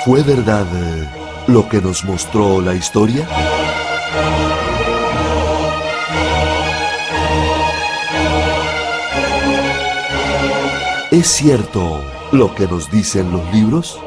¿Fue verdad lo que nos mostró la historia? ¿Es cierto lo que nos dicen los libros?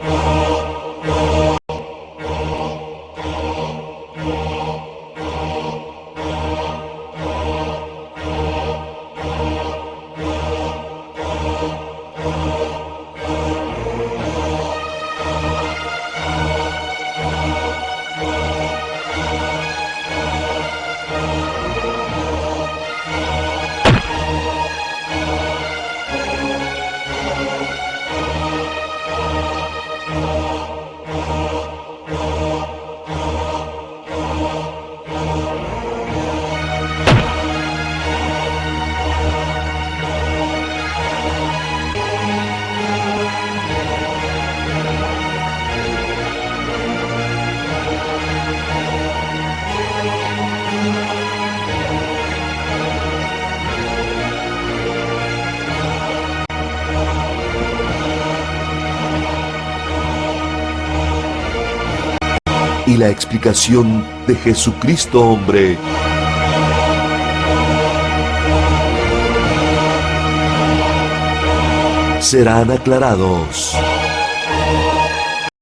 Y la explicación de Jesucristo hombre serán aclarados.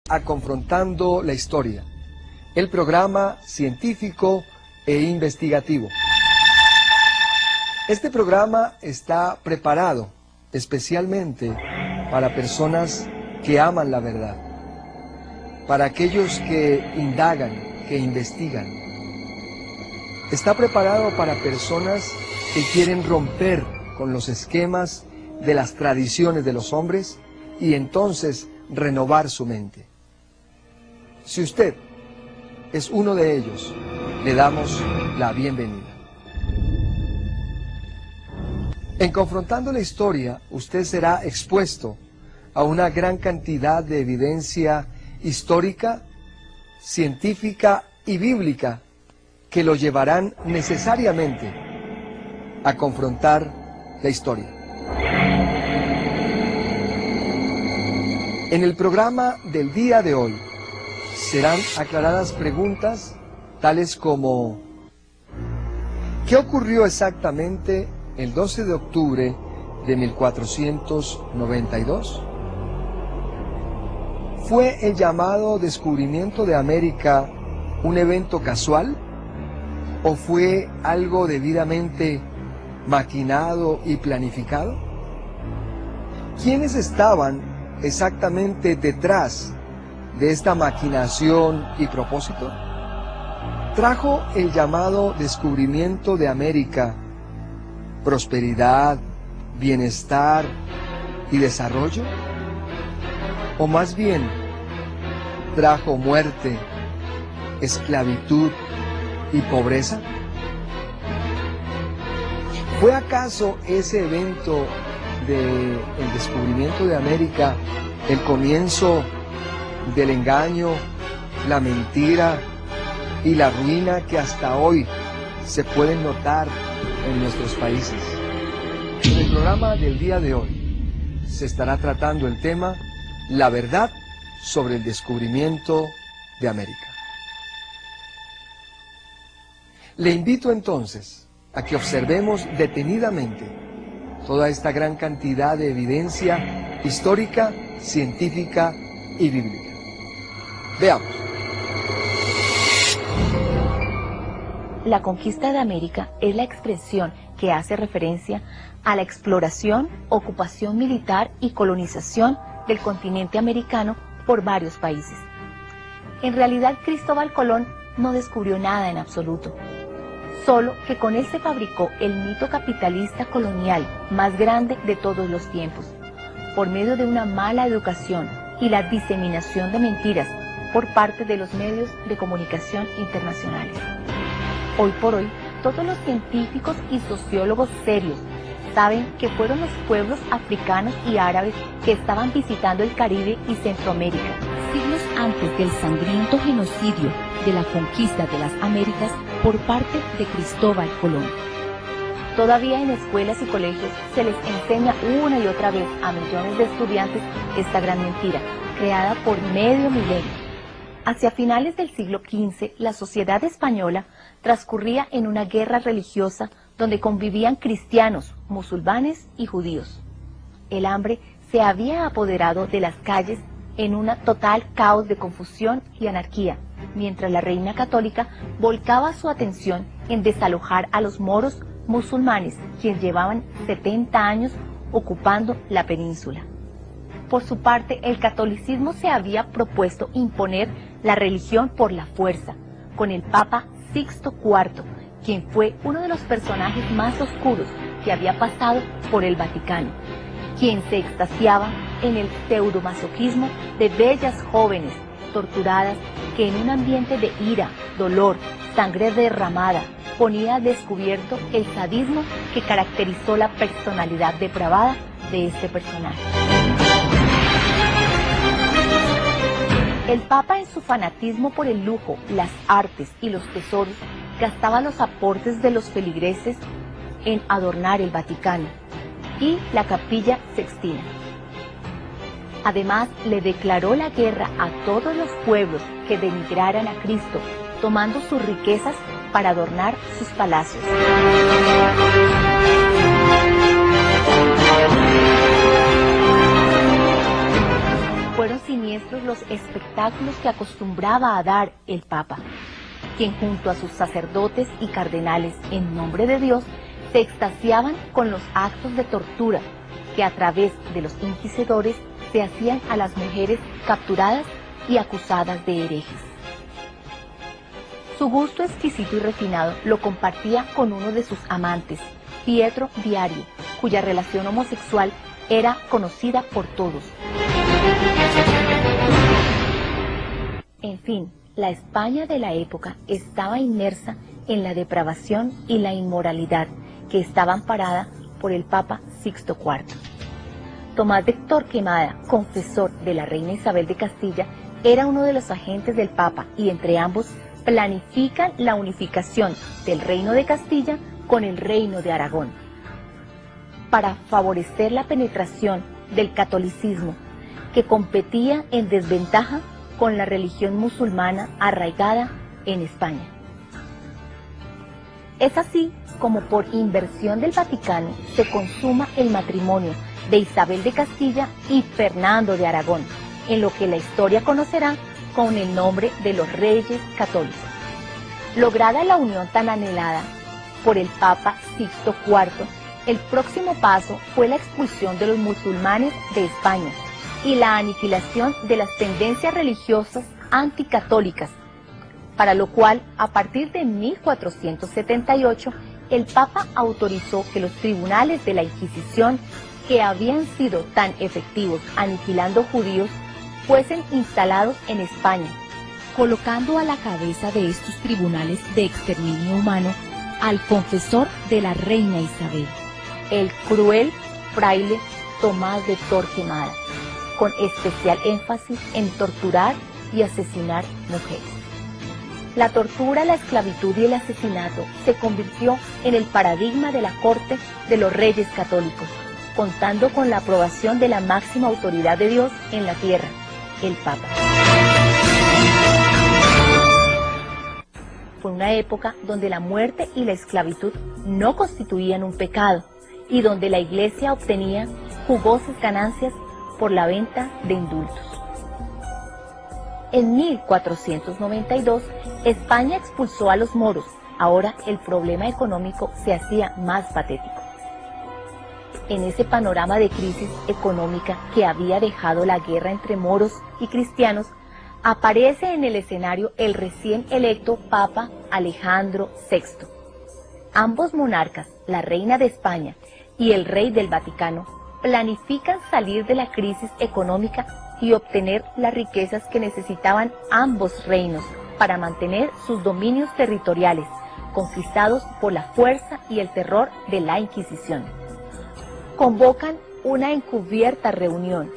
A Confrontando la Historia, el programa científico e investigativo. Este programa está preparado especialmente para personas que aman la verdad, para aquellos que indagan, que investigan. Está preparado para personas que quieren romper con los esquemas de las tradiciones de los hombres y entonces renovar su mente. Si usted es uno de ellos, le damos la bienvenida. En Confrontando la Historia, usted será expuesto a una gran cantidad de evidencia histórica, científica y bíblica que lo llevarán necesariamente a confrontar la historia. En el programa del día de hoy serán aclaradas preguntas tales como: ¿qué ocurrió exactamente el 12 de octubre de 1492? ¿Fue el llamado descubrimiento de América un evento casual? ¿O fue algo debidamente maquinado y planificado? ¿Quiénes estaban exactamente detrás de esta maquinación y propósito? ¿Trajo el llamado descubrimiento de América prosperidad, bienestar y desarrollo? ¿O más bien trajo muerte, esclavitud y pobreza? ¿Fue acaso ese evento del descubrimiento de América el comienzo del engaño, la mentira y la ruina que hasta hoy se pueden notar en nuestros países? En el programa del día de hoy se estará tratando el tema la verdad sobre el descubrimiento de América. Le invito entonces a que observemos detenidamente toda esta gran cantidad de evidencia histórica, científica y bíblica. Veamos. La conquista de América es la expresión que hace referencia a la exploración, ocupación militar y colonización del continente americano por varios países. En realidad, Cristóbal Colón no descubrió nada en absoluto, solo que con él se fabricó el mito capitalista colonial más grande de todos los tiempos, por medio de una mala educación y la diseminación de mentiras por parte de los medios de comunicación internacionales. Hoy por hoy, todos los científicos y sociólogos serios saben que fueron los pueblos africanos y árabes que estaban visitando el Caribe y Centroamérica siglos antes del sangriento genocidio de la conquista de las Américas por parte de Cristóbal Colón. Todavía en escuelas y colegios se les enseña una y otra vez a millones de estudiantes esta gran mentira, creada por medio milenio. Hacia finales del siglo XV, la sociedad española transcurría en una guerra religiosa donde convivían cristianos, musulmanes y judíos. El hambre se había apoderado de las calles en un total caos de confusión y anarquía, mientras la reina católica volcaba su atención en desalojar a los moros musulmanes, quienes llevaban 70 años ocupando la península. Por su parte, el catolicismo se había propuesto imponer la religión por la fuerza, con el Papa Sixto IV, quien fue uno de los personajes más oscuros que había pasado por el Vaticano, quien se extasiaba en el pseudomasoquismo de bellas jóvenes torturadas que en un ambiente de ira, dolor, sangre derramada, ponía a descubierto el sadismo que caracterizó la personalidad depravada de este personaje. El Papa, en su fanatismo por el lujo, las artes y los tesoros, gastaba los aportes de los feligreses en adornar el Vaticano y la Capilla Sixtina. Además, le declaró la guerra a todos los pueblos que denigraran a Cristo, tomando sus riquezas para adornar sus palacios. Fueron siniestros los espectáculos que acostumbraba a dar el Papa, quien junto a sus sacerdotes y cardenales en nombre de Dios se extasiaban con los actos de tortura que a través de los inquisidores se hacían a las mujeres capturadas y acusadas de herejes. Su gusto exquisito y refinado lo compartía con uno de sus amantes, Pietro Diario, cuya relación homosexual era conocida por todos. En fin, la España de la época estaba inmersa en la depravación y la inmoralidad que estaba amparada por el Papa Sixto IV. Tomás de Torquemada, confesor de la reina Isabel de Castilla, era uno de los agentes del Papa y entre ambos planifican la unificación del reino de Castilla con el reino de Aragón. Para favorecer la penetración del catolicismo, que competía en desventaja con la religión musulmana arraigada en España. Es así como por inversión del Vaticano se consuma el matrimonio de Isabel de Castilla y Fernando de Aragón, en lo que la historia conocerá con el nombre de los Reyes Católicos. Lograda la unión tan anhelada por el Papa Sixto IV, el próximo paso fue la expulsión de los musulmanes de España y la aniquilación de las tendencias religiosas anticatólicas, para lo cual, a partir de 1478, el Papa autorizó que los tribunales de la Inquisición, que habían sido tan efectivos aniquilando judíos, fuesen instalados en España, colocando a la cabeza de estos tribunales de exterminio humano al confesor de la reina Isabel, el cruel fraile Tomás de Torquemada, con especial énfasis en torturar y asesinar mujeres. La tortura, la esclavitud y el asesinato se convirtió en el paradigma de la corte de los Reyes Católicos, contando con la aprobación de la máxima autoridad de Dios en la tierra, el Papa. Fue una época donde la muerte y la esclavitud no constituían un pecado y donde la Iglesia obtenía jugosas ganancias por la venta de indultos. En 1492, España expulsó a los moros. Ahora el problema económico se hacía más patético. En ese panorama de crisis económica que había dejado la guerra entre moros y cristianos, aparece en el escenario el recién electo Papa Alejandro VI. Ambos monarcas, la reina de España y el rey del Vaticano, planifican salir de la crisis económica y obtener las riquezas que necesitaban ambos reinos para mantener sus dominios territoriales, conquistados por la fuerza y el terror de la Inquisición. Convocan una encubierta reunión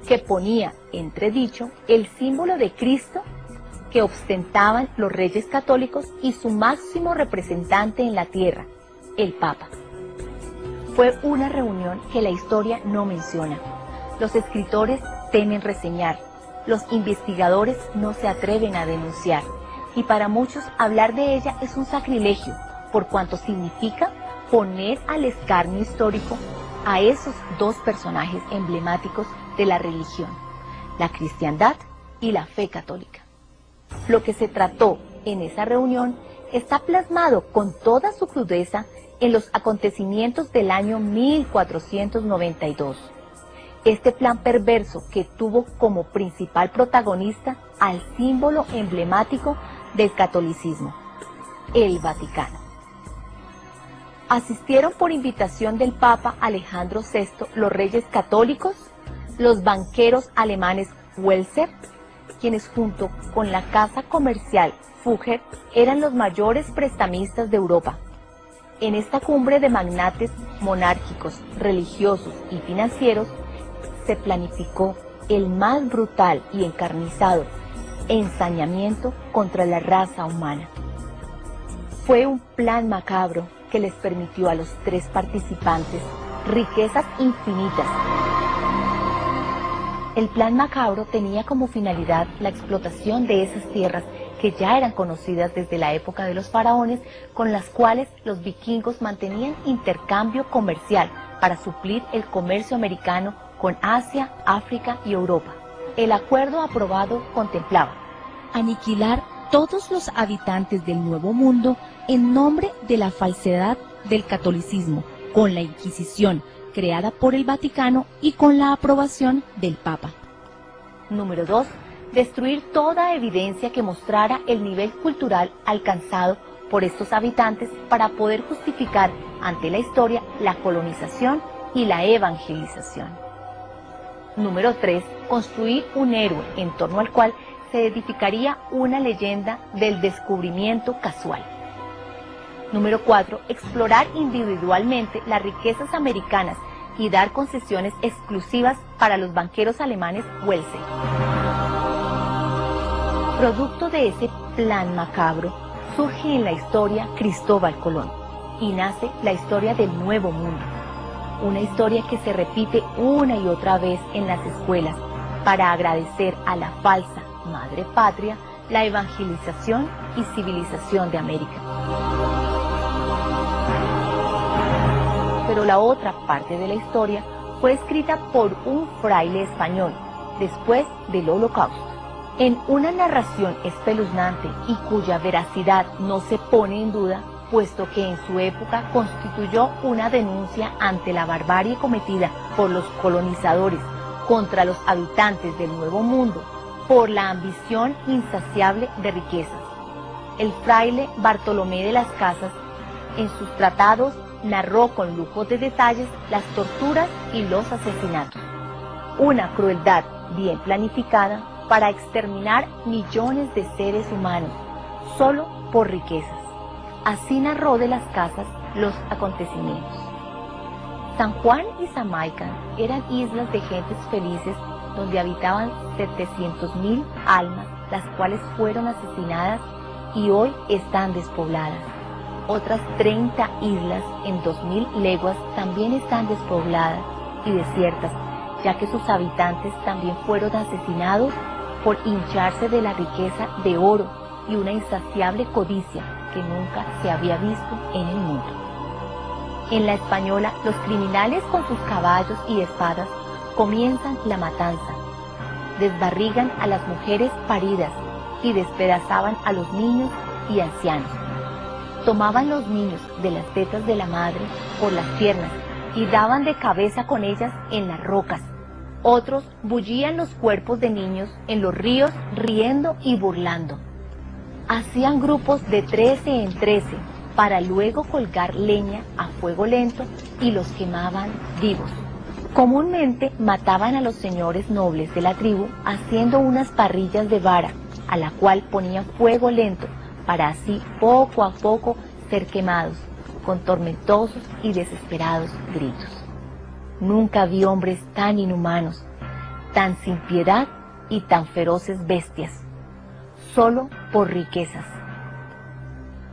que ponía entredicho el símbolo de Cristo que ostentaban los reyes católicos y su máximo representante en la tierra, el Papa. Fue una reunión que la historia no menciona. Los escritores temen reseñar, los investigadores no se atreven a denunciar, y para muchos hablar de ella es un sacrilegio, por cuanto significa poner al escarnio histórico a esos dos personajes emblemáticos de la religión, la cristiandad y la fe católica. Lo que se trató en esa reunión está plasmado con toda su crudeza en los acontecimientos del año 1492. Este plan perverso que tuvo como principal protagonista al símbolo emblemático del catolicismo, el Vaticano. Asistieron por invitación del Papa Alejandro VI los reyes católicos, los banqueros alemanes Welser, quienes junto con la casa comercial Fugger eran los mayores prestamistas de Europa. En esta cumbre de magnates monárquicos, religiosos y financieros, se planificó el más brutal y encarnizado ensañamiento contra la raza humana. Fue un plan macabro que les permitió a los tres participantes riquezas infinitas. El plan macabro tenía como finalidad la explotación de esas tierras que ya eran conocidas desde la época de los faraones, con las cuales los vikingos mantenían intercambio comercial para suplir el comercio americano con Asia, África y Europa. El acuerdo aprobado contemplaba aniquilar todos los habitantes del Nuevo Mundo en nombre de la falsedad del catolicismo, con la Inquisición creada por el Vaticano y con la aprobación del Papa. Número 2. Destruir toda evidencia que mostrara el nivel cultural alcanzado por estos habitantes para poder justificar ante la historia la colonización y la evangelización. Número 3. Construir un héroe en torno al cual se edificaría una leyenda del descubrimiento casual. Número 4. Explorar individualmente las riquezas americanas y dar concesiones exclusivas para los banqueros alemanes Welser. Producto de ese plan macabro, surge en la historia Cristóbal Colón y nace la historia del Nuevo Mundo. Una historia que se repite una y otra vez en las escuelas para agradecer a la falsa madre patria la evangelización y civilización de América. Pero la otra parte de la historia fue escrita por un fraile español después del Holocausto, en una narración espeluznante y cuya veracidad no se pone en duda, puesto que en su época constituyó una denuncia ante la barbarie cometida por los colonizadores contra los habitantes del Nuevo Mundo por la ambición insaciable de riquezas. El fraile Bartolomé de las Casas, en sus tratados, narró con lujo de detalles las torturas y los asesinatos. Una crueldad bien planificada para exterminar millones de seres humanos, solo por riquezas. Así narró de las Casas los acontecimientos. San Juan y Jamaica eran islas de gentes felices donde habitaban 700.000 almas, las cuales fueron asesinadas y hoy están despobladas. Otras 30 islas en 2.000 leguas también están despobladas y desiertas, ya que sus habitantes también fueron asesinados por hincharse de la riqueza de oro y una insaciable codicia que nunca se había visto en el mundo. En la Española, los criminales con sus caballos y espadas comienzan la matanza, desbarrigan a las mujeres paridas y despedazaban a los niños y ancianos. Tomaban los niños de las tetas de la madre por las piernas y daban de cabeza con ellas en las rocas. Otros bullían los cuerpos de niños en los ríos riendo y burlando. Hacían grupos de 13 en 13 para luego colgar leña a fuego lento y los quemaban vivos. Comúnmente mataban a los señores nobles de la tribu haciendo unas parrillas de vara a la cual ponían fuego lento para así poco a poco ser quemados con tormentosos y desesperados gritos. Nunca vi hombres tan inhumanos, tan sin piedad y tan feroces bestias, solo por riquezas.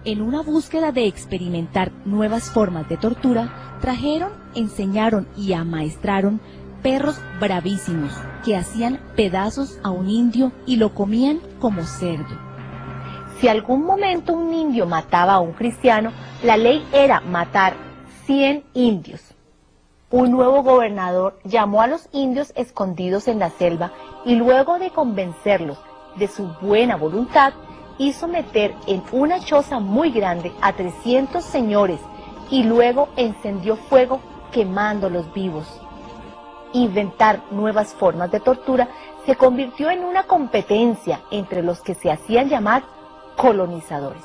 En una búsqueda de experimentar nuevas formas de tortura, trajeron, enseñaron y amaestraron perros bravísimos que hacían pedazos a un indio y lo comían como cerdo. Si algún momento un indio mataba a un cristiano, la ley era matar 100 indios. Un nuevo gobernador llamó a los indios escondidos en la selva y luego de convencerlos de su buena voluntad, hizo meter en una choza muy grande a 300 señores y luego encendió fuego quemándolos vivos. Inventar nuevas formas de tortura se convirtió en una competencia entre los que se hacían llamar colonizadores.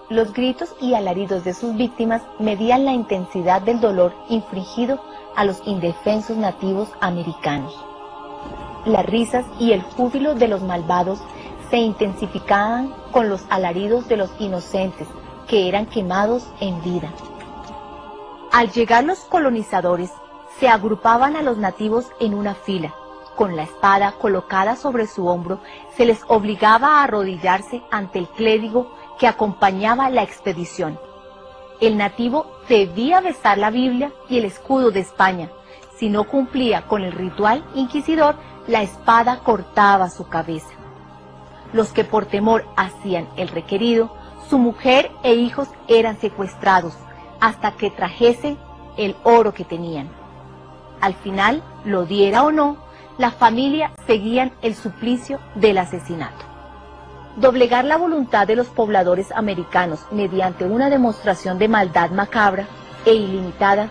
Los gritos y alaridos de sus víctimas medían la intensidad del dolor infligido a los indefensos nativos americanos. Las risas y el júbilo de los malvados se intensificaban con los alaridos de los inocentes que eran quemados en vida. Al llegar los colonizadores, se agrupaban a los nativos en una fila. Con la espada colocada sobre su hombro, se les obligaba a arrodillarse ante el clérigo que acompañaba la expedición. El nativo debía besar la Biblia y el escudo de España. Si no cumplía con el ritual inquisidor, la espada cortaba su cabeza. Los que por temor hacían el requerido, su mujer e hijos eran secuestrados hasta que trajesen el oro que tenían. Al final, lo diera o no, la familia seguían el suplicio del asesinato. Doblegar la voluntad de los pobladores americanos mediante una demostración de maldad macabra e ilimitada,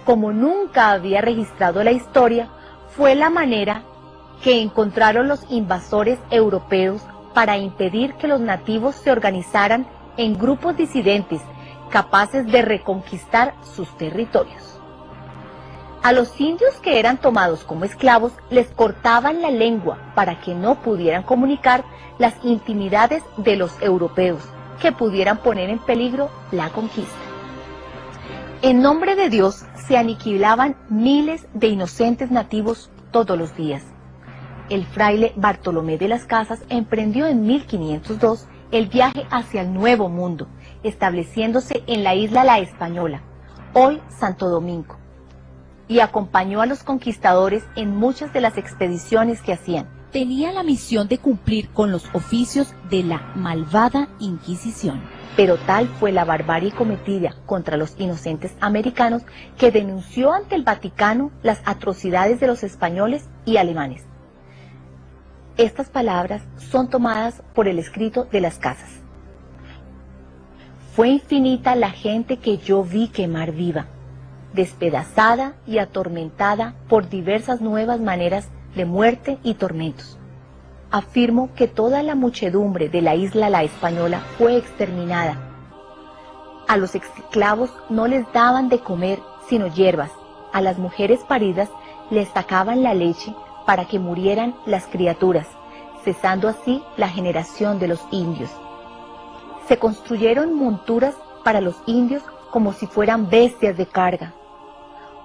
como nunca había registrado la historia, fue la manera que encontraron los invasores europeos para impedir que los nativos se organizaran en grupos disidentes capaces de reconquistar sus territorios. A los indios que eran tomados como esclavos les cortaban la lengua para que no pudieran comunicar las intimidades de los europeos que pudieran poner en peligro la conquista. En nombre de Dios se aniquilaban miles de inocentes nativos todos los días. El fraile Bartolomé de las Casas emprendió en 1502 el viaje hacia el Nuevo Mundo, estableciéndose en la isla La Española, hoy Santo Domingo, y acompañó a los conquistadores en muchas de las expediciones que hacían. Tenía la misión de cumplir con los oficios de la malvada Inquisición. Pero tal fue la barbarie cometida contra los inocentes americanos que denunció ante el Vaticano las atrocidades de los españoles y alemanes. Estas palabras son tomadas por el escrito de las Casas. Fue infinita la gente que yo vi quemar viva, despedazada y atormentada por diversas nuevas maneras de muerte y tormentos. Afirmo que toda la muchedumbre de la isla La Española fue exterminada. A los esclavos no les daban de comer sino hierbas, a las mujeres paridas les sacaban la leche para que murieran las criaturas, cesando así la generación de los indios. Se construyeron monturas para los indios como si fueran bestias de carga.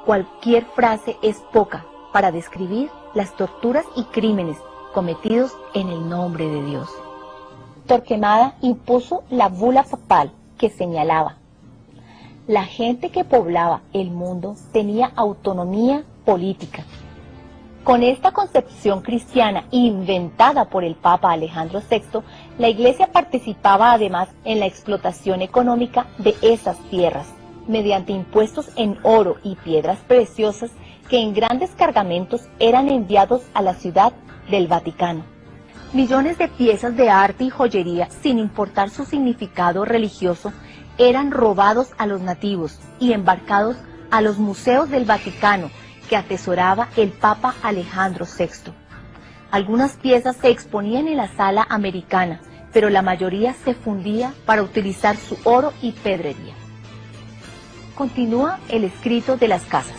Cualquier frase es poca para describir las torturas y crímenes cometidos en el nombre de Dios. Torquemada impuso la bula papal que señalaba: la gente que poblaba el mundo tenía autonomía política. Con esta concepción cristiana inventada por el Papa Alejandro VI, la Iglesia participaba además en la explotación económica de esas tierras, mediante impuestos en oro y piedras preciosas que en grandes cargamentos eran enviados a la ciudad del Vaticano. Millones de piezas de arte y joyería, sin importar su significado religioso, eran robados a los nativos y embarcados a los museos del Vaticano que atesoraba el Papa Alejandro VI. Algunas piezas se exponían en la sala americana, pero la mayoría se fundía para utilizar su oro y pedrería. Continúa el escrito de las Casas.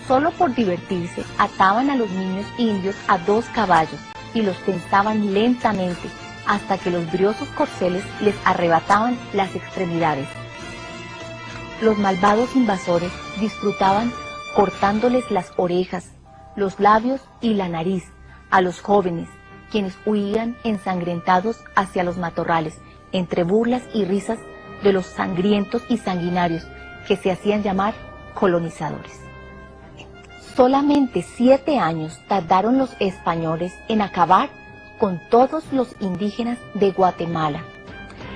Solo por divertirse, ataban a los niños indios a 2 caballos y los tensaban lentamente hasta que los briosos corceles les arrebataban las extremidades. Los malvados invasores disfrutaban cortándoles las orejas, los labios y la nariz a los jóvenes, quienes huían ensangrentados hacia los matorrales, entre burlas y risas de los sangrientos y sanguinarios que se hacían llamar colonizadores. Solamente 7 años tardaron los españoles en acabar con todos los indígenas de Guatemala.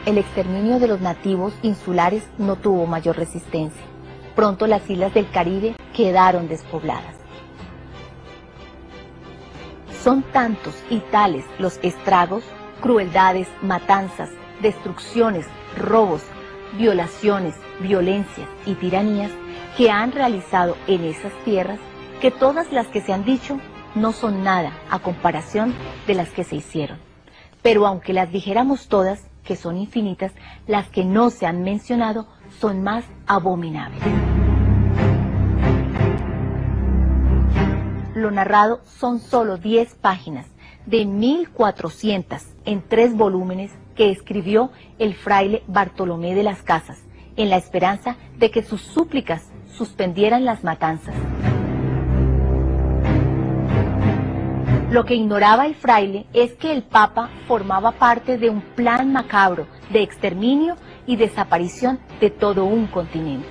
El exterminio de los nativos insulares no tuvo mayor resistencia. Pronto las islas del Caribe quedaron despobladas. Son tantos y tales los estragos, crueldades, matanzas, destrucciones, robos, violaciones, violencias y tiranías que han realizado en esas tierras, que todas las que se han dicho no son nada a comparación de las que se hicieron. Pero aunque las dijéramos todas, que son infinitas, las que no se han mencionado son más abominables. Lo narrado son solo 10 páginas de 1400 en 3 volúmenes que escribió el fraile Bartolomé de las Casas, en la esperanza de que sus súplicas suspendieran las matanzas. Lo que ignoraba el fraile es que el Papa formaba parte de un plan macabro de exterminio y desaparición de todo un continente.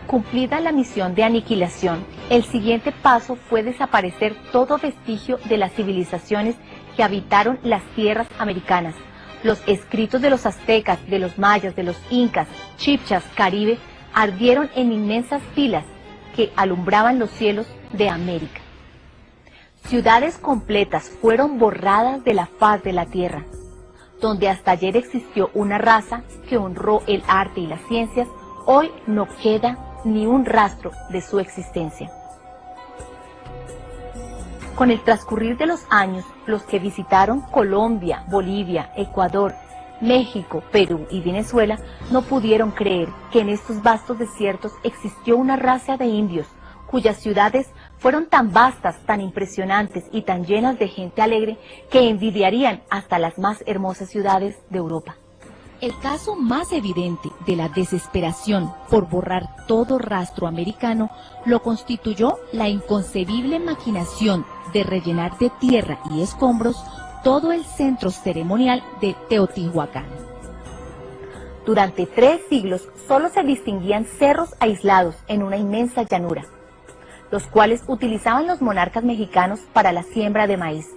Cumplida la misión de aniquilación, el siguiente paso fue desaparecer todo vestigio de las civilizaciones que habitaron las tierras americanas. Los escritos de los aztecas, de los mayas, de los incas, chibchas, caribe, ardieron en inmensas pilas que alumbraban los cielos de América. Ciudades completas fueron borradas de la faz de la tierra. Donde hasta ayer existió una raza que honró el arte y las ciencias, hoy no queda ni un rastro de su existencia. Con el transcurrir de los años, los que visitaron Colombia, Bolivia, Ecuador, México, Perú y Venezuela no pudieron creer que en estos vastos desiertos existió una raza de indios cuyas ciudades fueron tan vastas, tan impresionantes y tan llenas de gente alegre que envidiarían hasta las más hermosas ciudades de Europa. El caso más evidente de la desesperación por borrar todo rastro americano lo constituyó la inconcebible maquinación de rellenar de tierra y escombros todo el centro ceremonial de Teotihuacán. Durante 3 siglos solo se distinguían cerros aislados en una inmensa llanura, los cuales utilizaban los monarcas mexicanos para la siembra de maíz.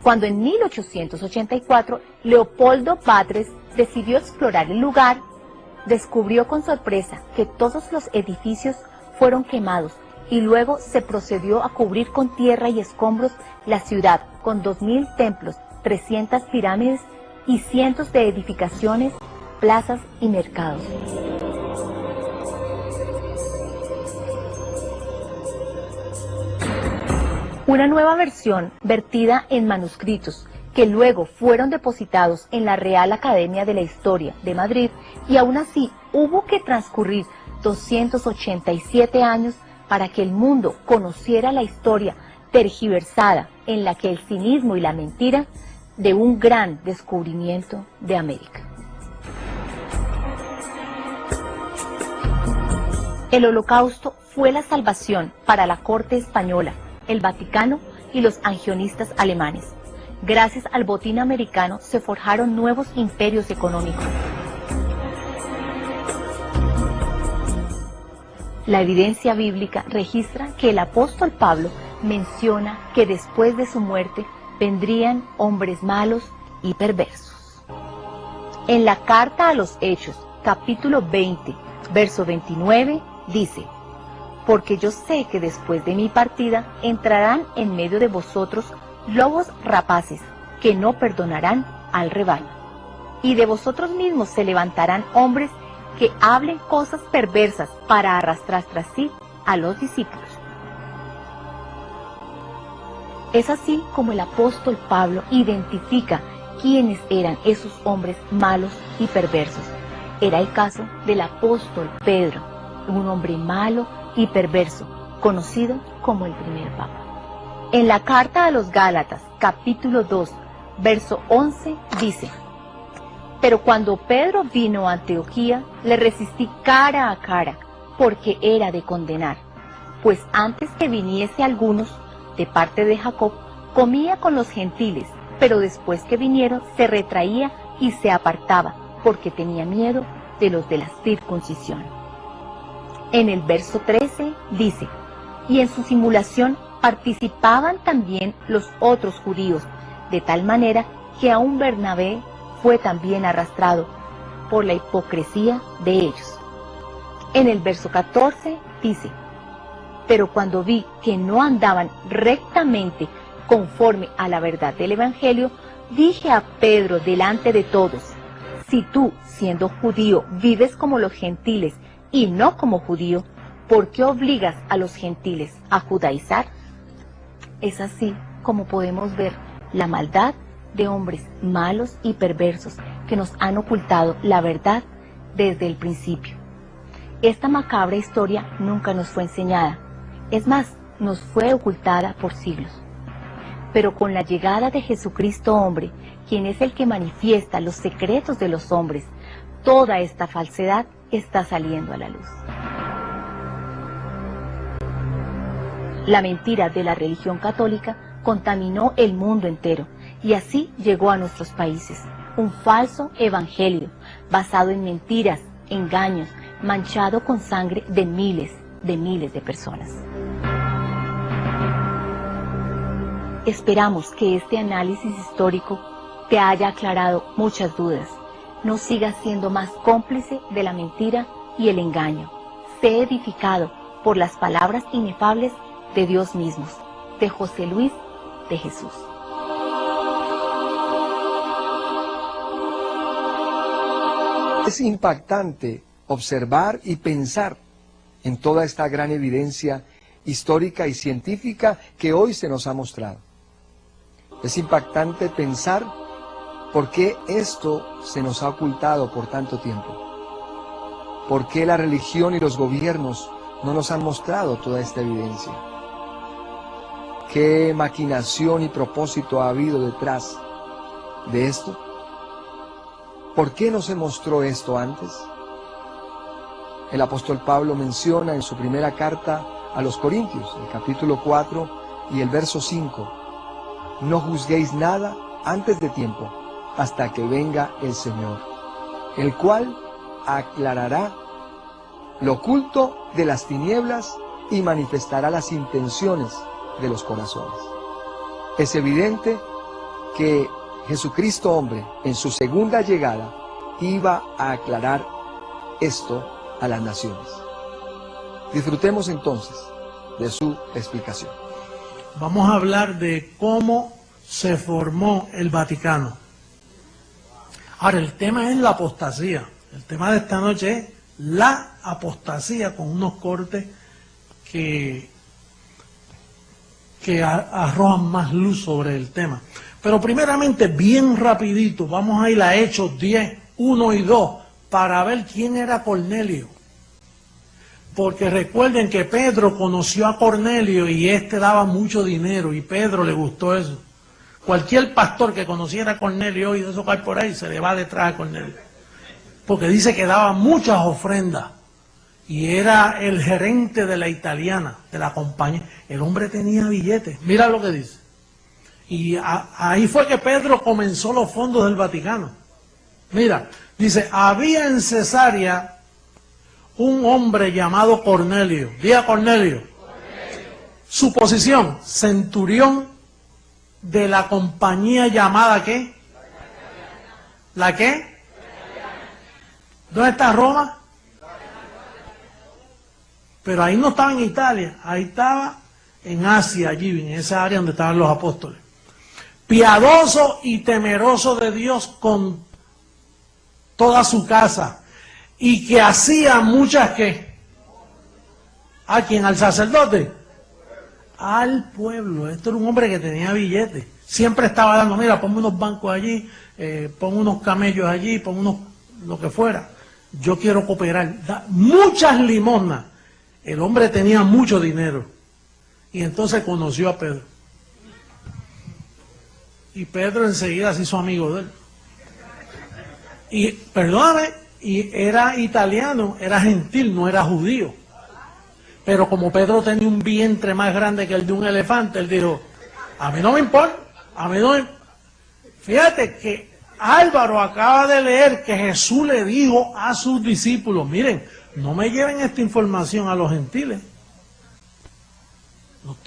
Cuando en 1884 Leopoldo Batres decidió explorar el lugar, descubrió con sorpresa que todos los edificios fueron quemados y luego se procedió a cubrir con tierra y escombros la ciudad con 2000 templos, 300 pirámides y cientos de edificaciones, plazas y mercados. Una nueva versión vertida en manuscritos que luego fueron depositados en la Real Academia de la Historia de Madrid, y aún así hubo que transcurrir 287 años para que el mundo conociera la historia tergiversada en la que el cinismo y la mentira de un gran descubrimiento de América. El Holocausto fue la salvación para la corte española, el Vaticano y los angionistas alemanes. Gracias al botín americano se forjaron nuevos imperios económicos. La evidencia bíblica registra que el apóstol Pablo menciona que después de su muerte vendrían hombres malos y perversos. En la carta a los Hechos, capítulo 20, verso 29, dice: porque yo sé que después de mi partida entrarán en medio de vosotros lobos rapaces que no perdonarán al rebaño. Y de vosotros mismos se levantarán hombres que hablen cosas perversas para arrastrar tras sí a los discípulos. Es así como el apóstol Pablo identifica quiénes eran esos hombres malos y perversos. Era el caso del apóstol Pedro, un hombre malo y perverso, conocido como el primer papa. En la carta a los Gálatas, capítulo 2, verso 11, dice: pero cuando Pedro vino a Antioquía, le resistí cara a cara, porque era de condenar, pues antes que viniese algunos, de parte de Jacob, comía con los gentiles, pero después que vinieron se retraía y se apartaba, porque tenía miedo de los de la circuncisión. En el verso 13 dice: y en su simulación participaban también los otros judíos, de tal manera que aún Bernabé fue también arrastrado por la hipocresía de ellos. En el verso 14 dice: pero cuando vi que no andaban rectamente conforme a la verdad del Evangelio, dije a Pedro delante de todos: si tú, siendo judío, vives como los gentiles y no como judío, ¿por qué obligas a los gentiles a judaizar? Es así como podemos ver la maldad de hombres malos y perversos que nos han ocultado la verdad desde el principio. Esta macabra historia nunca nos fue enseñada, es más, nos fue ocultada por siglos. Pero con la llegada de Jesucristo hombre, quien es el que manifiesta los secretos de los hombres, toda esta falsedad está saliendo a la luz. La mentira de la religión católica contaminó el mundo entero y así llegó a nuestros países. Un falso evangelio basado en mentiras, engaños, manchado con sangre de miles de personas. Esperamos que este análisis histórico te haya aclarado muchas dudas. No sigas siendo más cómplice de la mentira y el engaño. Sé edificado por las palabras inefables de Dios mismos, de José Luis de Jesús. Es impactante observar y pensar en toda esta gran evidencia histórica y científica que hoy se nos ha mostrado. Es impactante pensar por qué esto se nos ha ocultado por tanto tiempo. ¿Por qué la religión y los gobiernos no nos han mostrado toda esta evidencia? ¿Qué maquinación y propósito ha habido detrás de esto? ¿Por qué no se mostró esto antes? El apóstol Pablo menciona en su primera carta a los Corintios, el capítulo 4 y el verso 5, no juzguéis nada antes de tiempo, hasta que venga el Señor, el cual aclarará lo oculto de las tinieblas y manifestará las intenciones de los corazones. Es evidente que Jesucristo hombre, en su segunda llegada, iba a aclarar esto a las naciones. Disfrutemos entonces de su explicación. Vamos a hablar de cómo se formó el Vaticano. Ahora, el tema es la apostasía. El tema de esta noche es la apostasía, con unos cortes que arrojan más luz sobre el tema. Pero primeramente, bien rapidito, vamos a ir a Hechos 10, 1 y 2, para ver quién era Cornelio. Porque recuerden que Pedro conoció a Cornelio y este daba mucho dinero y Pedro le gustó eso. Cualquier pastor que conociera a Cornelio hoy, de eso cae por ahí, se le va detrás a Cornelio. Porque dice que daba muchas ofrendas y era el gerente de la italiana, de la compañía. El hombre tenía billetes, mira lo que dice. Y ahí fue que Pedro comenzó los fondos del Vaticano. Mira, dice, había en Cesarea un hombre llamado Cornelio. Diga Cornelio. Su posición, centurión de la compañía llamada ¿qué? ¿La qué? ¿Dónde está Roma? Pero ahí no estaba en Italia, ahí estaba en Asia, allí, en esa área donde estaban los apóstoles. Piadoso y temeroso de Dios con toda su casa, y que hacía muchas ¿qué? ¿A quién? ¿Al sacerdote? Al pueblo. Esto era un hombre que tenía billetes. Siempre estaba dando, mira, ponme unos bancos allí, pon unos camellos allí, pon unos, lo que fuera. Yo quiero cooperar. Da muchas limosnas. El hombre tenía mucho dinero. Y entonces conoció a Pedro. Y Pedro enseguida se hizo amigo de él. Y, perdóname, y era italiano, era gentil, no era judío. Pero como Pedro tenía un vientre más grande que el de un elefante, él dijo, a mí no me importa, a mí no me... Fíjate que Álvaro acaba de leer que Jesús le dijo a sus discípulos, miren, no me lleven esta información a los gentiles.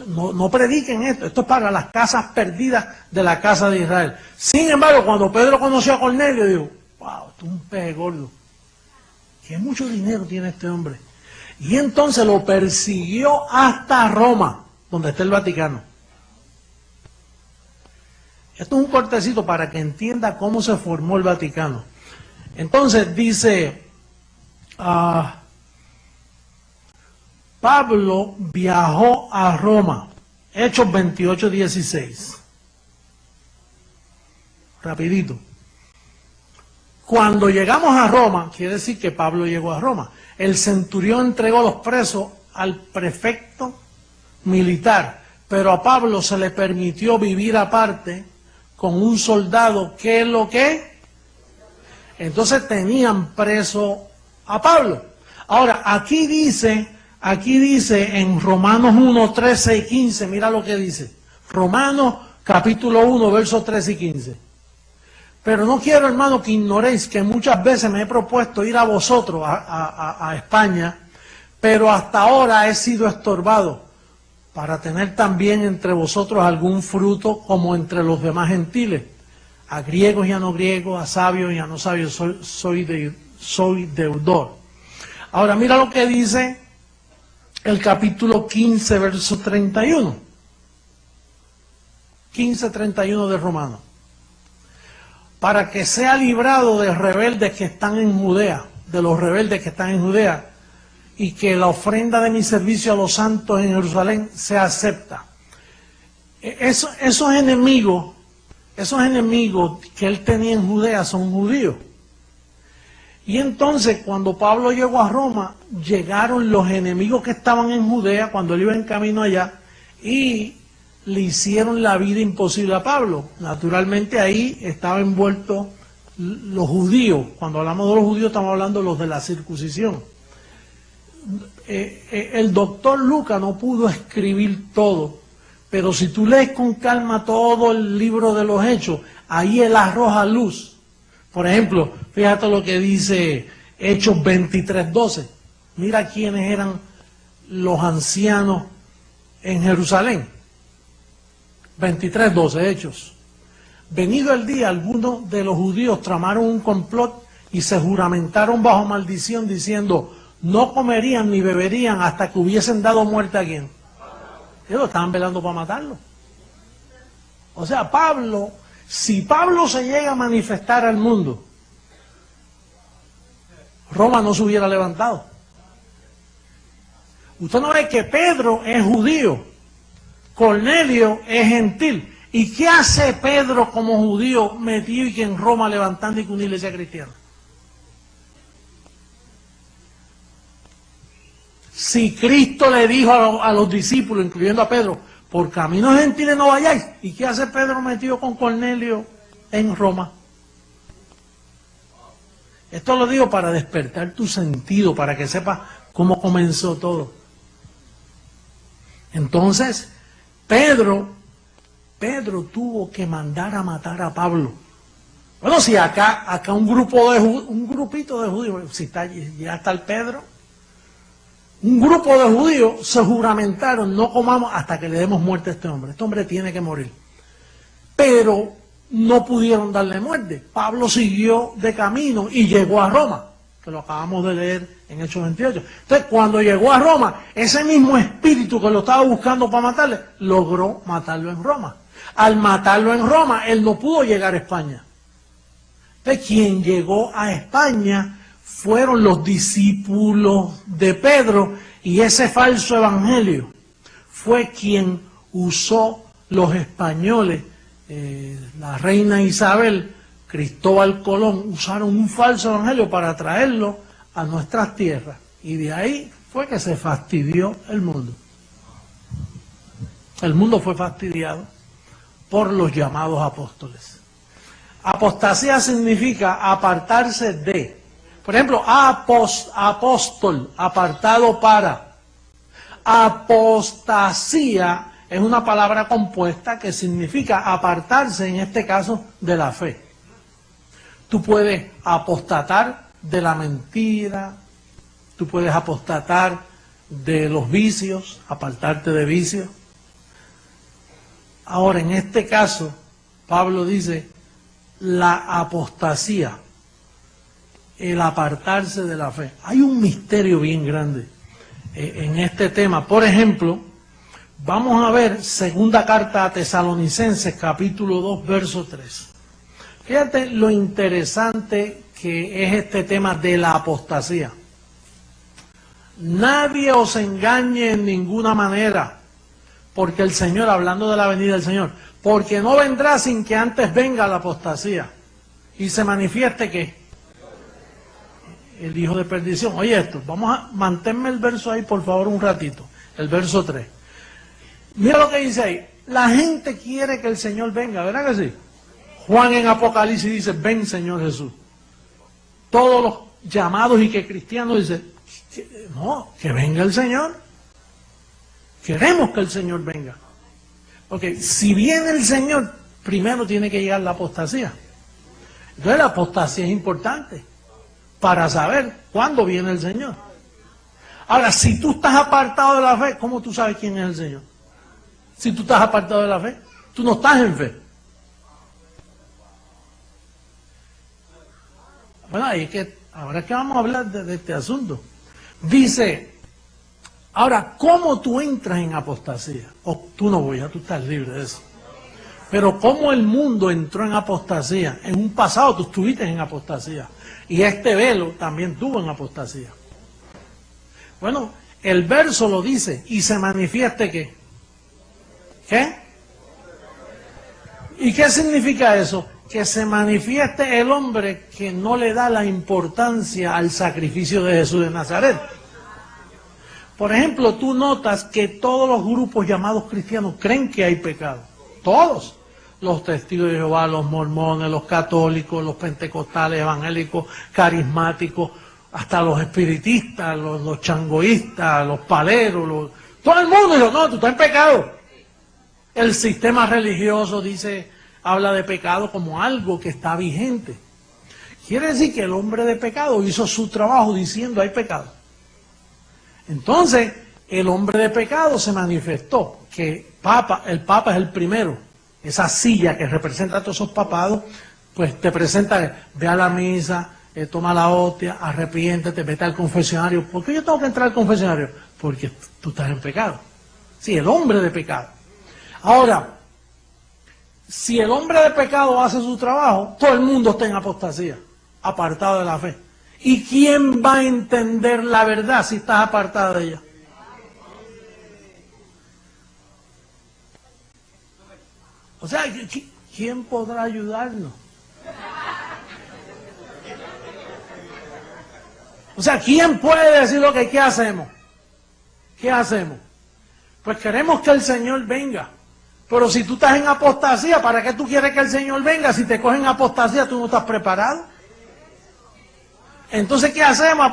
No prediquen esto, esto es para las casas perdidas de la casa de Israel. Sin embargo, cuando Pedro conoció a Cornelio, dijo, wow, esto es un peje gordo. Qué mucho dinero tiene este hombre. Y entonces lo persiguió hasta Roma, donde está el Vaticano. Esto es un cortecito para que entienda cómo se formó el Vaticano. Entonces dice, Pablo viajó a Roma, Hechos 28:16. Rapidito. Cuando llegamos a Roma, quiere decir que Pablo llegó a Roma. El centurión entregó los presos al prefecto militar, pero a Pablo se le permitió vivir aparte con un soldado. ¿Qué es lo que? Entonces tenían preso a Pablo. Ahora, aquí dice en Romanos 1, 13 y 15, mira lo que dice. Romanos capítulo 1, versos 13 y 15. Pero no quiero, hermano, que ignoréis que muchas veces me he propuesto ir a vosotros, a España, pero hasta ahora he sido estorbado para tener también entre vosotros algún fruto como entre los demás gentiles. A griegos y a no griegos, a sabios y a no sabios, soy deudor. Ahora mira lo que dice el capítulo 15, verso 31. 15:31 de Romanos. Para que sea librado de rebeldes que están en Judea, de los rebeldes que están en Judea, y que la ofrenda de mi servicio a los santos en Jerusalén sea acepta. Esos enemigos que él tenía en Judea son judíos. Y entonces cuando Pablo llegó a Roma, llegaron los enemigos que estaban en Judea cuando él iba en camino allá y le hicieron la vida imposible a Pablo. Naturalmente ahí estaban envueltos los judíos. Cuando hablamos de los judíos estamos hablando de los de la circuncisión. El doctor Lucas no pudo escribir todo, pero si tú lees con calma todo el libro de los Hechos, ahí él arroja luz. Por ejemplo, fíjate lo que dice Hechos 23:12. Mira quiénes eran los ancianos en Jerusalén. 23:12, Hechos. Venido el día, algunos de los judíos tramaron un complot y se juramentaron bajo maldición diciendo, no comerían ni beberían hasta que hubiesen dado muerte a quién. Ellos estaban velando para matarlo. O sea, si Pablo se llega a manifestar al mundo, Roma no se hubiera levantado. Usted no ve que Pedro es judío, Cornelio es gentil. ¿Y qué hace Pedro como judío metido y que en Roma levantando y con una iglesia cristiana? Si Cristo le dijo a los discípulos, incluyendo a Pedro, por caminos gentiles no vayáis. ¿Y qué hace Pedro metido con Cornelio en Roma? Esto lo digo para despertar tu sentido, para que sepas cómo comenzó todo. Entonces, Pedro tuvo que mandar a matar a Pablo. Bueno, si acá un grupito de judíos, si ya está el Pedro, un grupo de judíos se juramentaron, no comamos hasta que le demos muerte a este hombre. Este hombre tiene que morir. Pero no pudieron darle muerte. Pablo siguió de camino y llegó a Roma, que lo acabamos de leer en Hechos 28. Entonces, cuando llegó a Roma, ese mismo espíritu que lo estaba buscando para matarle, logró matarlo en Roma. Al matarlo en Roma, él no pudo llegar a España. Entonces, quien llegó a España fueron los discípulos de Pedro, y ese falso evangelio fue quien usó los españoles, la reina Isabel, Cristóbal Colón, usaron un falso evangelio para traerlo a nuestras tierras, y de ahí fue que se fastidió el mundo. El mundo fue fastidiado por los llamados apóstoles. Apostasía significa apartarse de. Por ejemplo, apóstol, apartado para. Apostasía es una palabra compuesta que significa apartarse, en este caso, de la fe. Tú puedes apostatar de la mentira, tú puedes apostatar de los vicios, apartarte de vicios. Ahora, en este caso, Pablo dice, la apostasía, el apartarse de la fe. Hay un misterio bien grande en este tema. Por ejemplo, vamos a ver segunda carta a Tesalonicenses, capítulo 2, verso 3. Fíjate lo interesante que es este tema de la apostasía. Nadie os engañe en ninguna manera, porque el Señor, hablando de la venida del Señor, porque no vendrá sin que antes venga la apostasía y se manifieste que el hijo de perdición. Oye esto, vamos a mantenerme el verso ahí por favor un ratito, el verso 3. Mira lo que dice ahí, la gente quiere que el Señor venga, ¿verdad que sí? Juan en Apocalipsis dice, ven Señor Jesús. Todos los llamados y que cristianos dicen, no, que venga el Señor. Queremos que el Señor venga. Porque si viene el Señor, primero tiene que llegar la apostasía. Entonces la apostasía es importante para saber cuándo viene el Señor. Ahora, si tú estás apartado de la fe, ¿cómo tú sabes quién es el Señor? Si tú estás apartado de la fe, tú no estás en fe. Bueno, ahora es que vamos a hablar de este asunto. Dice, ahora, ¿cómo tú entras en apostasía? Tú no voy, ya tú estás libre de eso. Pero ¿cómo el mundo entró en apostasía? En un pasado tú estuviste en apostasía. Y este velo también tuvo en apostasía. Bueno, el verso lo dice, y se manifieste ¿qué? ¿Qué? ¿Y qué significa eso? Que se manifieste el hombre que no le da la importancia al sacrificio de Jesús de Nazaret. Por ejemplo, tú notas que todos los grupos llamados cristianos creen que hay pecado. Todos. Los testigos de Jehová, los mormones, los católicos, los pentecostales, evangélicos, carismáticos, hasta los espiritistas, los changoístas, los paleros, todo el mundo dice, no, tú estás en pecado. El sistema religioso dice, habla de pecado como algo que está vigente. Quiere decir que el hombre de pecado hizo su trabajo diciendo hay pecado. Entonces, el hombre de pecado se manifestó, que el Papa es el primero. Esa silla que representa a todos esos papados, pues te presenta, ve a la misa, toma la hostia, arrepiéntete, vete al confesionario. ¿Por qué yo tengo que entrar al confesionario? Porque tú estás en pecado. Sí, el hombre de pecado. Ahora, si el hombre de pecado hace su trabajo, todo el mundo está en apostasía, apartado de la fe. ¿Y quién va a entender la verdad si estás apartado de ella? O sea, ¿quién podrá ayudarnos? O sea, ¿quién puede decir lo que qué hacemos? ¿Qué hacemos? Pues queremos que el Señor venga. Pero si tú estás en apostasía, ¿para qué tú quieres que el Señor venga? Si te cogen apostasía, tú no estás preparado. Entonces, ¿qué hacemos?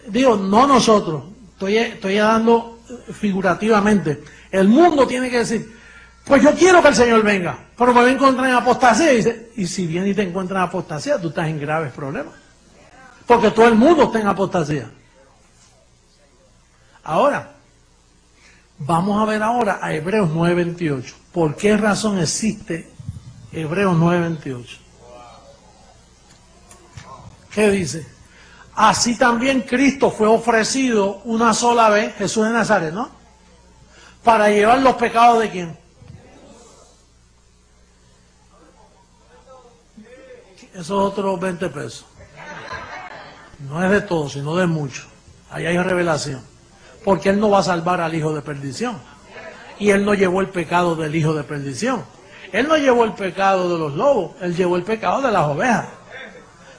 Digo, no nosotros. Estoy dando figurativamente. El mundo tiene que decir, pues yo quiero que el Señor venga, pero me voy a encontrar en apostasía. Y si viene y te encuentras en apostasía, tú estás en graves problemas. Porque todo el mundo está en apostasía. Ahora, vamos a ver ahora a Hebreos 9:28. ¿Por qué razón existe Hebreos 9:28? ¿Qué dice? Así también Cristo fue ofrecido una sola vez, Jesús de Nazaret, ¿no? Para llevar los pecados de ¿quién? Esos otros 20 pesos. No es de todos, sino de muchos. Ahí hay revelación. Porque Él no va a salvar al hijo de perdición. Y Él no llevó el pecado del hijo de perdición. Él no llevó el pecado de los lobos. Él llevó el pecado de las ovejas.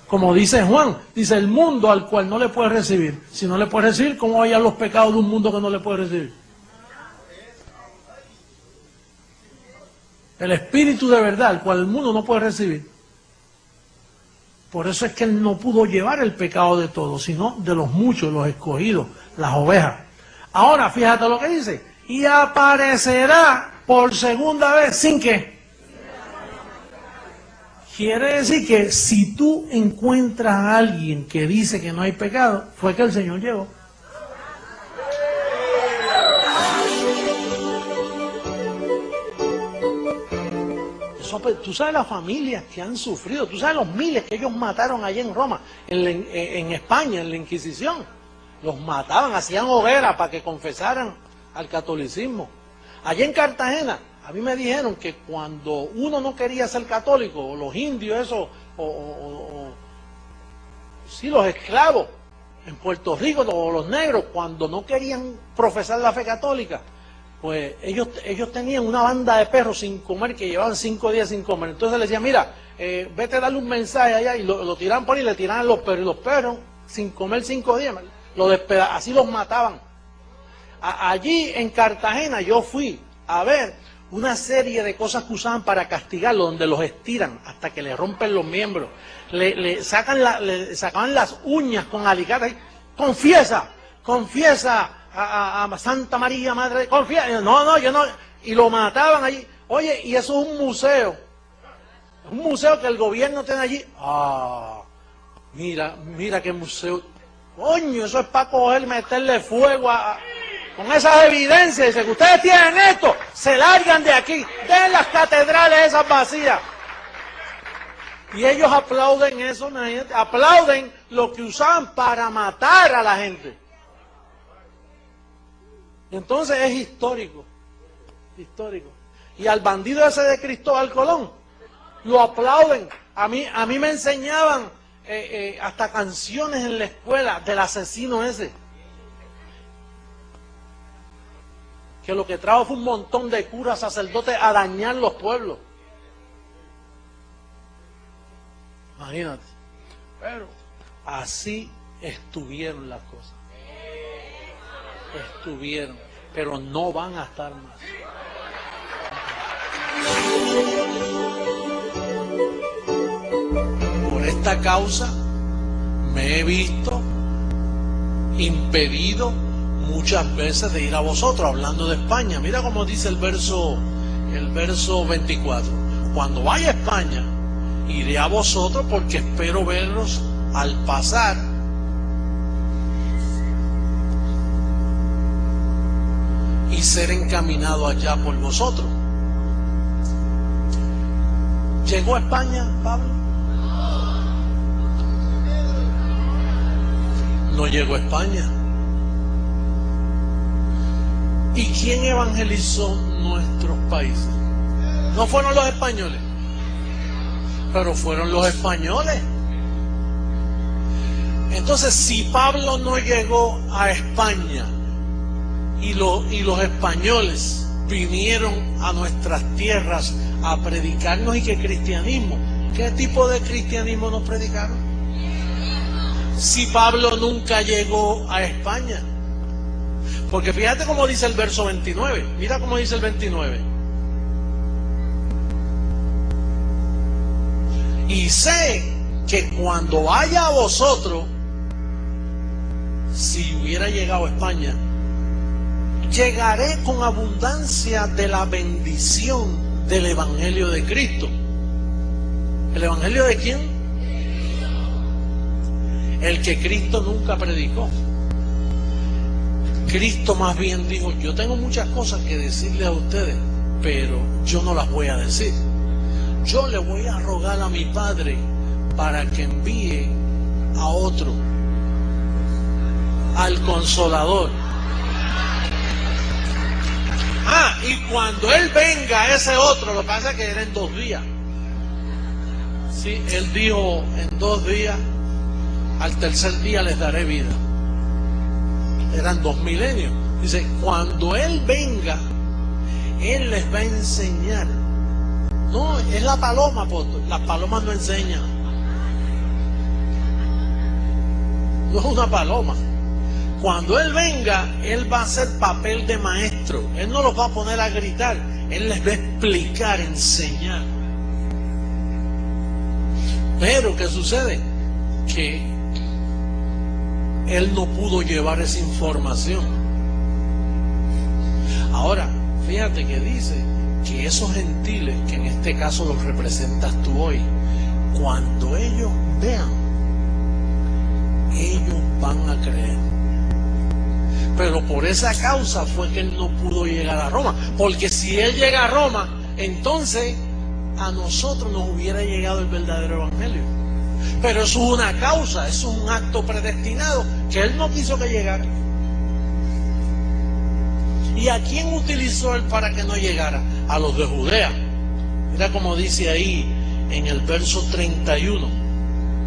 Como dice Juan, dice el mundo al cual no le puede recibir. Si no le puede recibir, ¿cómo va a hallar los pecados de un mundo que no le puede recibir? El espíritu de verdad, al cual el mundo no puede recibir. Por eso es que Él no pudo llevar el pecado de todos, sino de los muchos, los escogidos, las ovejas. Ahora, fíjate lo que dice. Y aparecerá por segunda vez, ¿sin qué? Quiere decir que si tú encuentras a alguien que dice que no hay pecado, fue que el Señor llegó. Tú sabes las familias que han sufrido, tú sabes los miles que ellos mataron allá en Roma, en España, en la Inquisición. Los mataban, hacían hogueras para que confesaran al catolicismo. Allá en Cartagena, a mí me dijeron que cuando uno no quería ser católico, o los indios, eso, sí, los esclavos, en Puerto Rico, o los negros, cuando no querían profesar la fe católica, pues ellos tenían una banda de perros sin comer, que llevaban 5 días sin comer. Entonces le decían, mira, vete a darle un mensaje allá, y lo tiraban por ahí y le tiraban los perros, y los perros, sin comer 5 días, así los mataban. Allí en Cartagena yo fui a ver una serie de cosas que usaban para castigarlo, donde los estiran hasta que le rompen los miembros, le sacaban las uñas con alicates. Confiesa a Santa María, Madre, confiesa. No, yo no. Y lo mataban allí. Oye, y eso es un museo. Es un museo que el gobierno tiene allí. Mira qué museo. Coño, eso es para coger, meterle fuego con esas evidencias. Dice que ustedes tienen esto, se largan de aquí, den las catedrales esas vacías. Y ellos aplauden eso, aplauden lo que usaban para matar a la gente. Entonces es histórico. Y al bandido ese de Cristóbal Colón lo aplauden. A mí me enseñaban hasta canciones en la escuela del asesino ese, que lo que trajo fue un montón de curas, sacerdotes a dañar los pueblos. Imagínate. Pero así estuvieron las cosas. Pero no van a estar más. Por esta causa me he visto impedido muchas veces de ir a vosotros, hablando de España. Mira cómo dice el verso 24. Cuando vaya a España, iré a vosotros porque espero verlos al pasar. Y ser encaminado allá por vosotros. ¿Llegó a España, Pablo? No llegó a España. ¿Y quién evangelizó nuestros países? No fueron los españoles, pero fueron los españoles. Entonces, si Pablo no llegó a España y los españoles vinieron a nuestras tierras a predicarnos, ¿y qué cristianismo? ¿Qué tipo de cristianismo nos predicaron? Si Pablo nunca llegó a España. Porque fíjate cómo dice el verso 29. Mira cómo dice el 29. Y sé que cuando vaya a vosotros, si hubiera llegado a España, llegaré con abundancia de la bendición del Evangelio de Cristo. ¿El Evangelio de quién? El que Cristo nunca predicó. Cristo más bien dijo, yo tengo muchas cosas que decirles a ustedes, pero yo no las voy a decir. Yo le voy a rogar a mi Padre para que envíe a otro, al Consolador. Y cuando Él venga, ese otro, lo que pasa es que era en 2 días. Sí, Él dijo, en 2 días, al tercer día les daré vida. Eran 2 milenios. Dice, cuando Él venga, Él les va a enseñar. No, es la paloma, apóstol. Las palomas no enseñan. No es una paloma. Cuando Él venga, Él va a hacer papel de maestro. Él no los va a poner a gritar. Él les va a explicar, enseñar. Pero, ¿qué sucede? Que Él no pudo llevar esa información. Ahora, fíjate que dice que esos gentiles, que en este caso los representas tú hoy, cuando ellos vean, ellos van a creer. Pero por esa causa fue que Él no pudo llegar a Roma. Porque si Él llega a Roma, entonces a nosotros nos hubiera llegado el verdadero evangelio. Pero eso es una causa, eso es un acto predestinado que Él no quiso que llegara. ¿Y a quién utilizó Él para que no llegara? A los de Judea. Mira como dice ahí en el verso 31.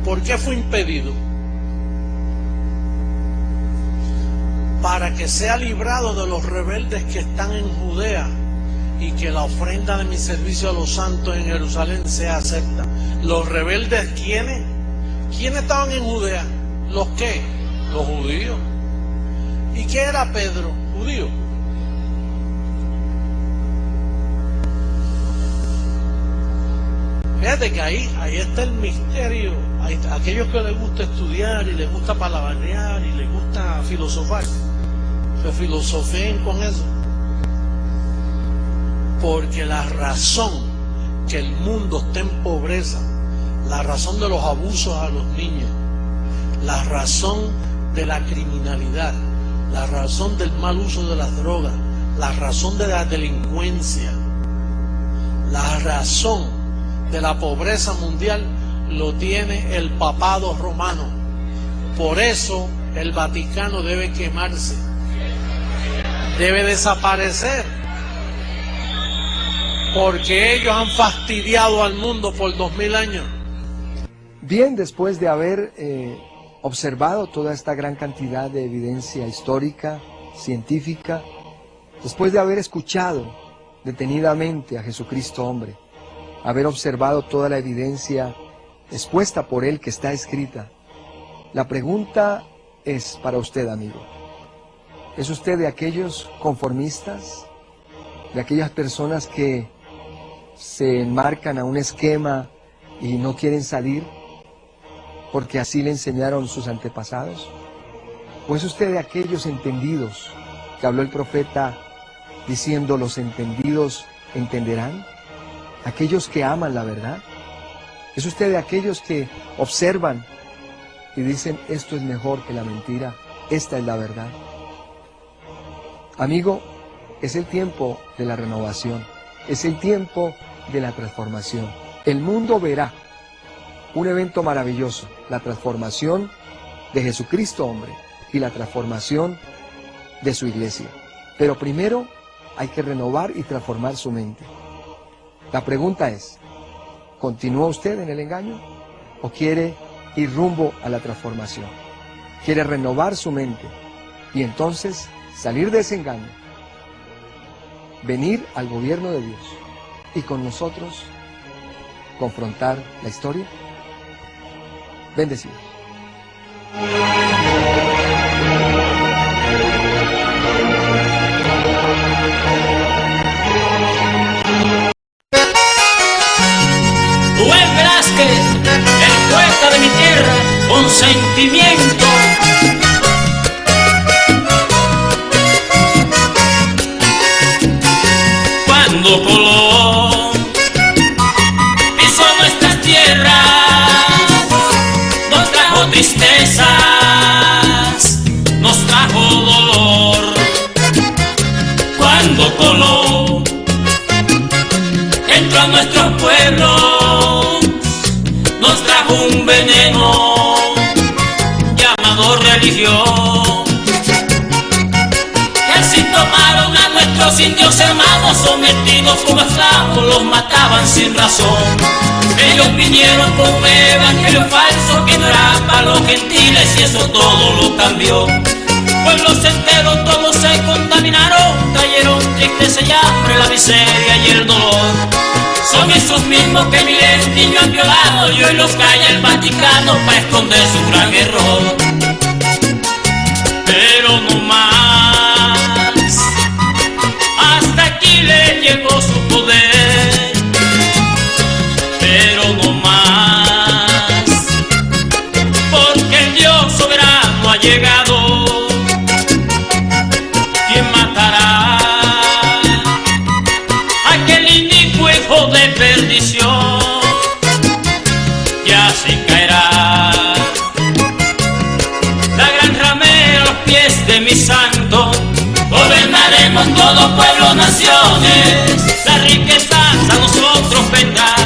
¿Por qué fue impedido? Para que sea librado de los rebeldes que están en Judea y que la ofrenda de mi servicio a los santos en Jerusalén sea acepta. ¿Los rebeldes quiénes? ¿Quiénes estaban en Judea? ¿Los qué? Los judíos. ¿Y qué era Pedro? Judío. Fíjate que ahí está el misterio. Aquellos que les gusta estudiar y les gusta palabrear y les gusta filosofar, se filosofeen con eso. Porque la razón que el mundo esté en pobreza, la razón de los abusos a los niños, la razón de la criminalidad, la razón del mal uso de las drogas, la razón de la delincuencia, la razón de la pobreza mundial lo tiene el papado romano. Por eso el Vaticano debe quemarse, debe desaparecer, porque ellos han fastidiado al mundo por 2000 años. Bien, después de haber observado toda esta gran cantidad de evidencia histórica, científica, después de haber escuchado detenidamente a Jesucristo hombre, haber observado toda la evidencia expuesta por Él que está escrita, la pregunta es para usted, amigo. ¿Es usted de aquellos conformistas? ¿De aquellas personas que se enmarcan a un esquema y no quieren salir porque así le enseñaron sus antepasados? ¿O es usted de aquellos entendidos que habló el profeta diciendo los entendidos entenderán? ¿Aquellos que aman la verdad? ¿Es usted de aquellos que observan y dicen esto es mejor que la mentira, esta es la verdad? Amigo, es el tiempo de la renovación, es el tiempo de la transformación. El mundo verá un evento maravilloso, la transformación de Jesucristo hombre y la transformación de su iglesia. Pero primero hay que renovar y transformar su mente. La pregunta es, ¿continúa usted en el engaño o quiere ir rumbo a la transformación? ¿Quiere renovar su mente y entonces salir de ese engaño, venir al gobierno de Dios y con nosotros confrontar la historia? Bendecidos. Rubén Velázquez, el poeta de mi tierra, con sentimiento. Cuando Colón pisó nuestras tierras, nos trajo tristezas, nos trajo dolor. Cuando Colón entró a nuestros pueblos, nos trajo un veneno llamado religión, que así tomaron a nuestros indios hermanos, sometidos como esclavos, los mataban sin razón. Ellos vinieron con un evangelio falso que no era para los gentiles y eso todo lo cambió. Pueblos enteros todos se contaminaron, trajeron tristeza y hambre, la miseria y el dolor. Son esos mismos que miles de niños han violado y hoy los calla el Vaticano para esconder su gran error. Pero no más, hasta aquí le llegó su poder. Pero no más, porque el Dios soberano ha llegado. ¿Quién matará a aquel inicuo hijo de perdición? Ya se caerá la gran ramera a los pies de mi santo. Gobernaremos todo pueblo, naciones, las riquezas a nosotros vendrán.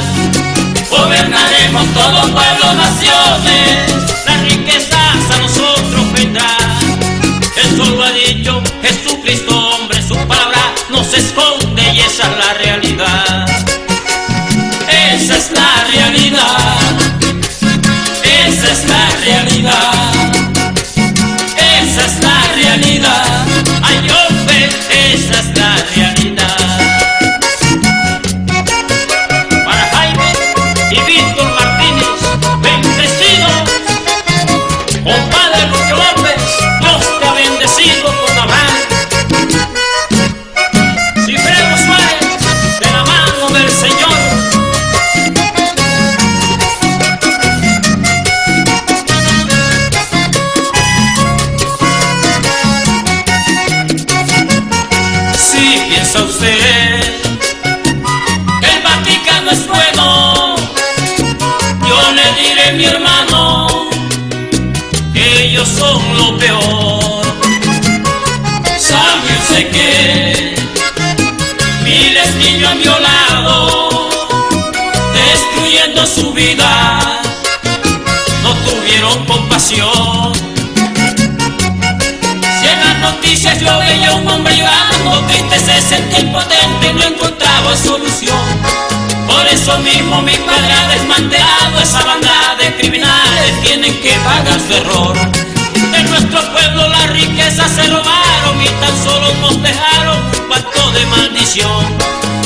vida, no tuvieron compasión. Si en las noticias yo veía un hombre llorando, triste se sentía impotente y no encontraba solución. Por eso mismo mi padre ha desmantelado esa banda de criminales, tienen que pagar su error. De nuestro pueblo las riquezas se robaron y tan solo nos dejaron pacto de maldición.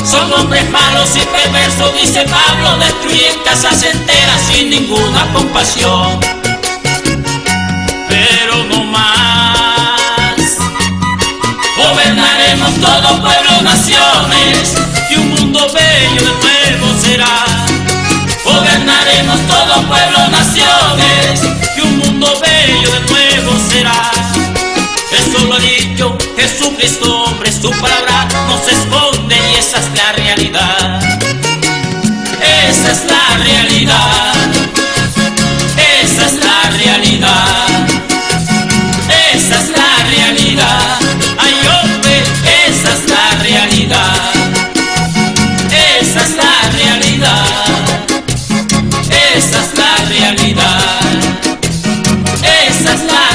Son hombres malos y perversos, dice Pablo, destruyen casas enteras sin ninguna compasión. Pero no más, gobernaremos todo pueblo, naciones, y un mundo bello de nuevo será. Gobernaremos todo pueblo, naciones, y un mundo bello de nuevo será. Eso lo ha dicho Jesucristo, hombre, su palabra no se esconde y esa es la realidad. Esa es la realidad. Esa es la realidad. Esa es la realidad. Ay, hombre, esa es la realidad. Esa es la realidad. Esa es la realidad. Esa es la